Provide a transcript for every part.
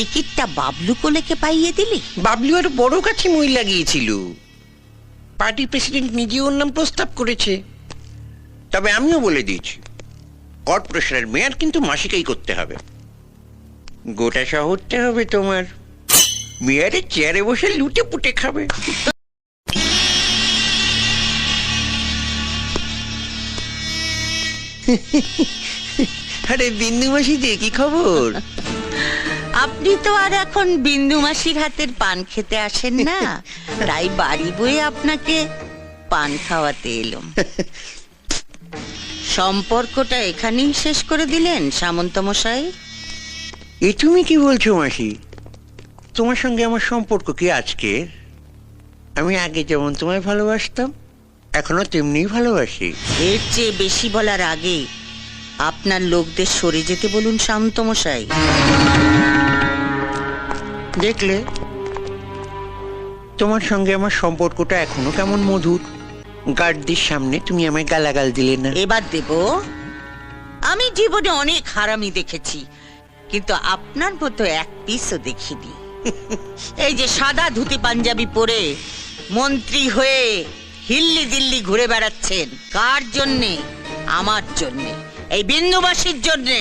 টিকিটটা বাবলু কোলেকে পাইয়ে দিলি? বাবলু আর বড় কাছে মই লাগিয়েছিল। পার্টি প্রেসিডেন্ট নিজে ওর নাম প্রস্তাব করেছে। তবে আমিও বলে দিয়েছি, কর্পোরেশনের মেয়র কিন্তু মাসিকেই করতে হবে। গোটা শহরটা হবে তোমার। মেয়রের চেয়ারে বসে লুটে পুটে খাবে। আরে বিন্দু মাসি যে কি খবর? আপনি তো আর এখন বিন্দু মাসির হাতের পান খেতে আসেন না, তাই বাড়ি বয়ে আপনাকে পান খাওয়াতে এলাম। সম্পর্কটা এখানেই শেষ করে দিলেন সামন্ত মশাই? এ তুমি কি বলছো মাসি? তোমার সঙ্গে আমার সম্পর্ক কি আজকের? আমি আগে যেমন তোমায় ভালোবাসতাম, এখনো তেমনিই ভালোবাসি। এর চেয়ে বেশি বলার আগে আপনার লোকদের সরে যেতে বলুন শান্ত মশাই। দেখলে, তোমার সঙ্গে আমার সম্পর্কটা এখনো কেমন মধুর। গার্ডদের সামনে তুমি আমায় গালাগাল দিলে না। এবার দেব। আমি জীবনে অনেক হারামি দেখেছি, কিন্তু আপনার মতো এক পিসও দেখিনি। এই যে সাদা ধুতি পাঞ্জাবি পরে মন্ত্রী হয়ে হিল্লি দিল্লি ঘুরে বেড়াচ্ছেন, কার জন্যে? আমার জন্যে, এই বিন্দুবাসীর জন্যে।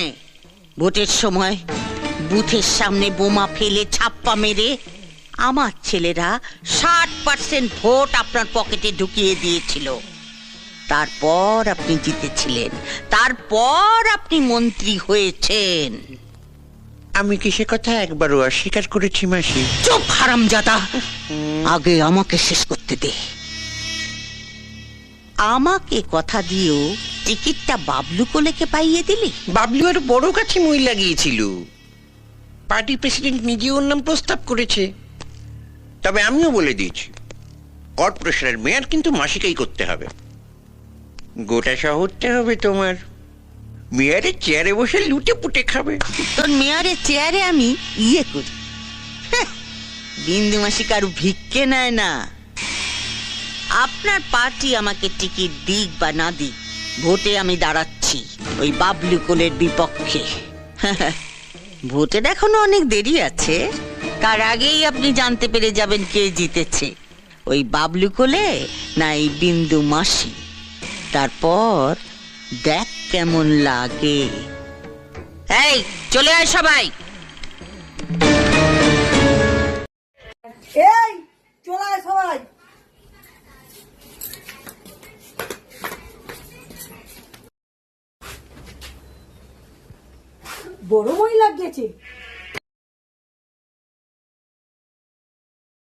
ভোটের সময় বুথের সামনে বোমা ফেলে ছাপ্পা মেরে আমার ছেলেরা 60% ভোট আপনার পকেটে ঢুকিয়ে দিয়েছিল। তারপর আপনি জিতেছিলেন, তারপর আপনি মন্ত্রী হয়েছেন। আমি কি সে কথা একবারও অস্বীকার করেছি মাসি? চুপ হারামজাদা, আগে আমাকে শেষ করতে দে। আমাকে কথা দিয়েও টিকিটটা বাবলু কোলেকে পাইয়ে দিলি? বাবলু আর বড় কাছে মই লাগিয়েছিল। পার্টি প্রেসিডেন্ট নিজে ওর নাম প্রস্তাব করেছে। তবে আমিও বলে দিয়েছি, কর্পোরেশনের মেয়র কিন্তু মাসিকেই করতে হবে। গোটা শহরটা হবে তোমার। মেয়রের চেয়ারে বসে লুটে পুটে খাবে। তোর মেয়রের চেয়ারে আমি ইয়ে করি। বিন্দু মাসি কারু ভিক্ষে নেয় না। আপনার পার্টি আমাকে টিকিট দিক বা না দিক, ভোটে আমি দাঁড়াচ্ছি ওই বাবলু কোলের বিপক্ষে। ভোটের এখনো অনেক দেরি আছে, তার আগেই আপনি জানতে পেরে যাবেন কে জিতেছে, ওই বাবলু কোলে না এই বিন্দু মাসি। তারপর দেখ কেমন লাগে। এই চলে আয় সবাই। এই চলে আয় সবাই। বড় মই লাগিয়েছে।